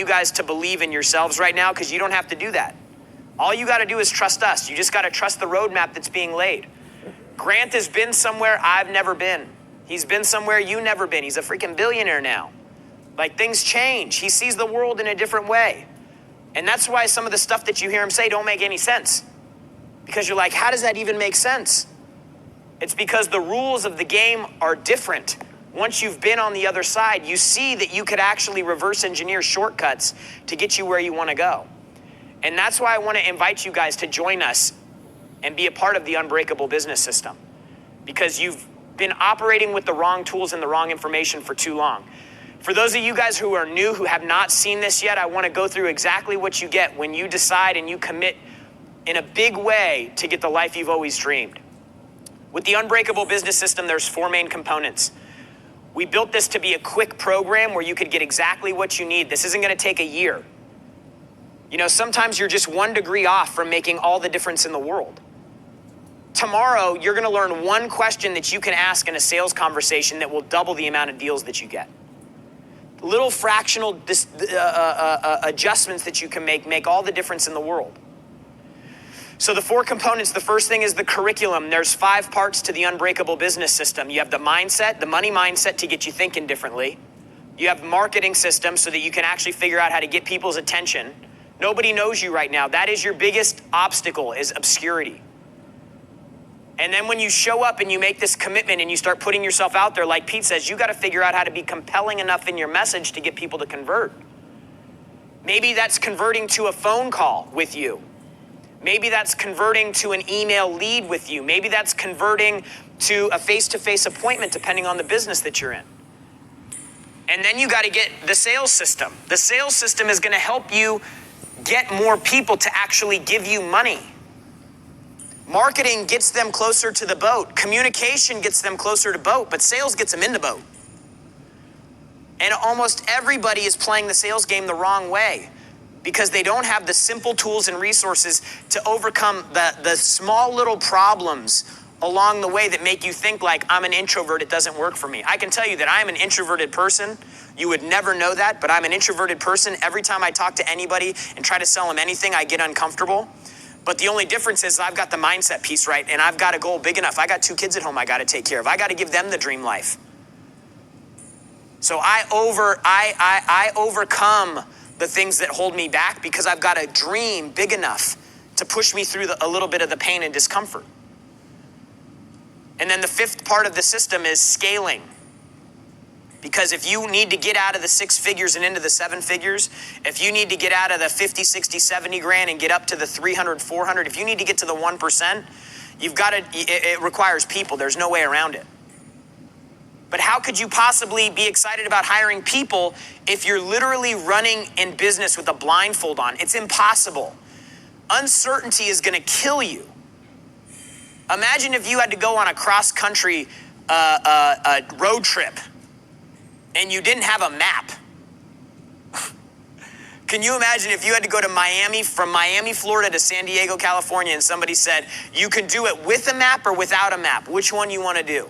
you guys to believe in yourselves right now because you don't have to do that. All you got to do is trust us. You just got to trust the roadmap that's being laid. Grant has been somewhere I've never been. He's been somewhere you've never been. He's a freaking billionaire now. Like, things change. He sees the world in a different way. And that's why some of the stuff that you hear him say don't make any sense. Because you're like, how does that even make sense? It's because the rules of the game are different. Once you've been on the other side, you see that you could actually reverse engineer shortcuts to get you where you want to go. And that's why I want to invite you guys to join us and be a part of the Unbreakable Business System. Because you've been operating with the wrong tools and the wrong information for too long. For those of you guys who are new, who have not seen this yet, I want to go through exactly what you get when you decide and you commit in a big way to get the life you've always dreamed. With the Unbreakable Business System, there's 4 main components. We built this to be a quick program where you could get exactly what you need. This isn't going to take a year. You know, sometimes you're just 1 degree off from making all the difference in the world. Tomorrow, you're going to learn 1 question that you can ask in a sales conversation that will double the amount of deals that you get. Little fractional adjustments that you can make all the difference in the world. So the 4 components, the first thing is the curriculum. There's 5 parts to the Unbreakable Business System. You have the mindset, the money mindset to get you thinking differently. You have marketing system so that you can actually figure out how to get people's attention. Nobody knows you right now. That is your biggest obstacle, is obscurity. And then when you show up and you make this commitment and you start putting yourself out there, like Pete says, you got to figure out how to be compelling enough in your message to get people to convert. Maybe that's converting to a phone call with you. Maybe that's converting to an email lead with you. Maybe that's converting to a face-to-face appointment, depending on the business that you're in. And then you got to get the sales system. The sales system is going to help you get more people to actually give you money. Marketing gets them closer to the boat. Communication gets them closer to boat, but sales gets them in the boat. And almost everybody is playing the sales game the wrong way because they don't have the simple tools and resources to overcome the small little problems along the way that make you think like, I'm an introvert, it doesn't work for me. I can tell you that I'm an introverted person. You would never know that, but I'm an introverted person. Every time I talk to anybody and try to sell them anything, I get uncomfortable. But the only difference is I've got the mindset piece right, and I've got a goal big enough. I got 2 kids at home I got to take care of. I got to give them the dream life. So I overcome the things that hold me back because I've got a dream big enough to push me through a little bit of the pain and discomfort. And then the 5th part of the system is scaling. Because if you need to get out of the 6 figures and into the 7 figures, if you need to get out of the 50, 60, 70 grand and get up to the 300, 400, if you need to get to the 1%, you've got to, it requires people. There's no way around it. But how could you possibly be excited about hiring people if you're literally running in business with a blindfold on? It's impossible. Uncertainty is going to kill you. Imagine if you had to go on a cross-country road trip and you didn't have a map. Can you imagine if you had to go to Miami, from Miami, Florida to San Diego, California, and somebody said, you can do it with a map or without a map? Which one you want to do?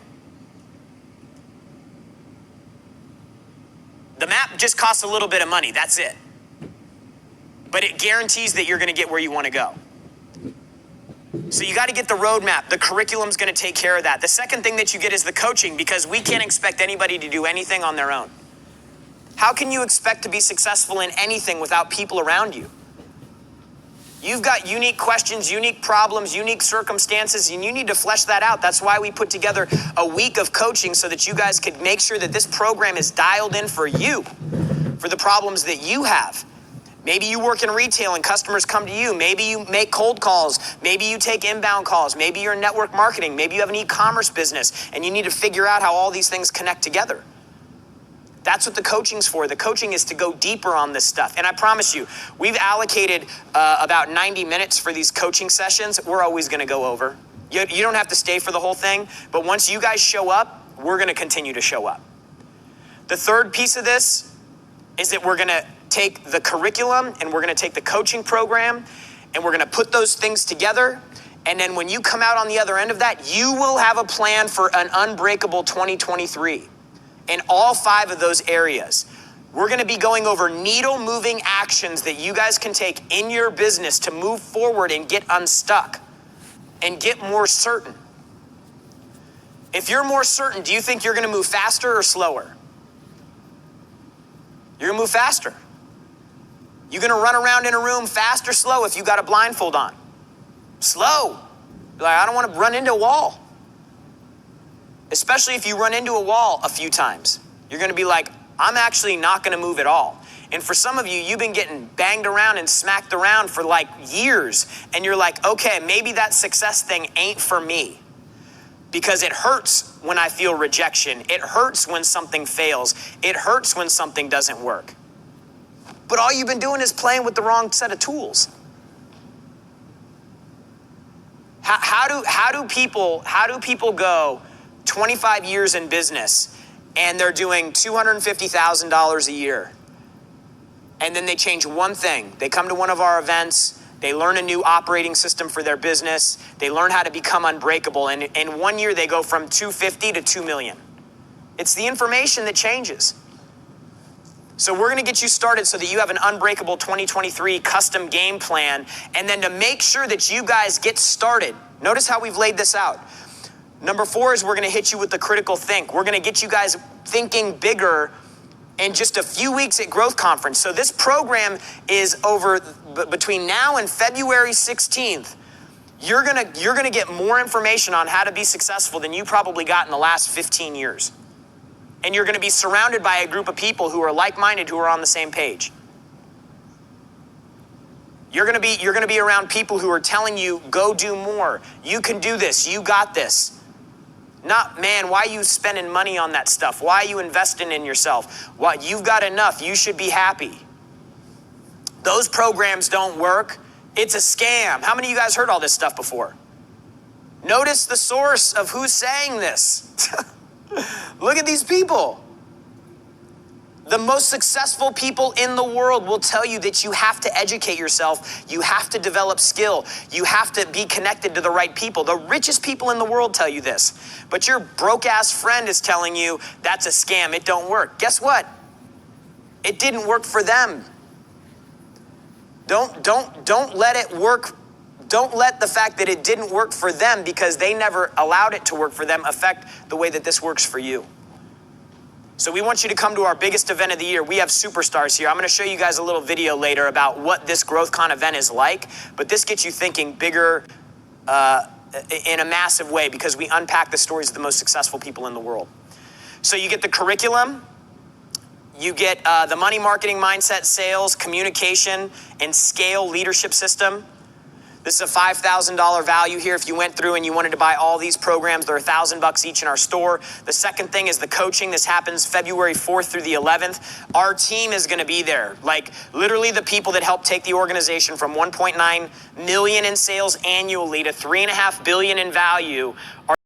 The map just costs a little bit of money, that's it. But it guarantees that you're going to get where you want to go. So you got to get the roadmap. The curriculum's going to take care of that. The second thing that you get is the coaching, because we can't expect anybody to do anything on their own. How can you expect to be successful in anything without people around you? You've got unique questions, unique problems, unique circumstances, and you need to flesh that out. That's why we put together a week of coaching so that you guys could make sure that this program is dialed in for you, for the problems that you have. Maybe you work in retail and customers come to you. Maybe you make cold calls. Maybe you take inbound calls. Maybe you're in network marketing. Maybe you have an e-commerce business and you need to figure out how all these things connect together. That's what the coaching's for. The coaching is to go deeper on this stuff. And I promise you, we've allocated about 90 minutes for these coaching sessions. We're always going to go over. You don't have to stay for the whole thing, but once you guys show up, we're going to continue to show up. The third piece of this is that we're going to take the curriculum and we're going to take the coaching program and we're going to put those things together. And then when you come out on the other end of that, you will have a plan for an unbreakable 2023 in all 5 of those areas. We're going to be going over needle-moving actions that you guys can take in your business to move forward and get unstuck and get more certain. If you're more certain, do you think you're going to move faster or slower? You're going to move faster. You're going to run around in a room fast or slow if you got a blindfold on? Slow. You're like, I don't want to run into a wall. Especially if you run into a wall a few times. You're going to be like, I'm actually not going to move at all. And for some of you, you've been getting banged around and smacked around for like years. And you're like, okay, maybe that success thing ain't for me. Because it hurts when I feel rejection. It hurts when something fails. It hurts when something doesn't work. But all you've been doing is playing with the wrong set of tools. How do people go 25 years in business and they're doing $250,000 a year, and then they change one thing? They come to one of our events, they learn a new operating system for their business, they learn how to become unbreakable, and in 1 year they go from 250 to 2 million. It's the information that changes. So we're gonna get you started so that you have an unbreakable 2023 custom game plan, and then to make sure that you guys get started, notice how we've laid this out. Number 4 is we're gonna hit you with the critical think. We're gonna get you guys thinking bigger in just a few weeks at Growth Conference. So this program is over between now and February 16th. You're gonna get more information on how to be successful than you probably got in the last 15 years. And you're gonna be surrounded by a group of people who are like-minded, who are on the same page. You're gonna be around people who are telling you, go do more. You can do this, you got this. Not, man, why are you spending money on that stuff? Why are you investing in yourself? What, you've got enough, you should be happy. Those programs don't work. It's a scam. How many of you guys heard all this stuff before? Notice the source of who's saying this. Look at these people. The most successful people in the world will tell you that you have to educate yourself. You have to develop skill. You have to be connected to the right people. The richest people in the world tell you this. But your broke-ass friend is telling you that's a scam. It don't work. Guess what? It didn't work for them. Don't let it work. Don't let the fact that it didn't work for them because they never allowed it to work for them affect the way that this works for you. So we want you to come to our biggest event of the year. We have superstars here. I'm going to show you guys a little video later about what this GrowthCon event is like, but this gets you thinking bigger in a massive way because we unpack the stories of the most successful people in the world. So you get the curriculum, you get the money, marketing, mindset, sales, communication, and scale leadership system. This is a $5,000 value here. If you went through and you wanted to buy all these programs, they're $1,000 each in our store. The second thing is the coaching. This happens February 4th through the 11th. Our team is going to be there. Like literally the people that help take the organization from 1.9 million in sales annually to 3.5 billion in value are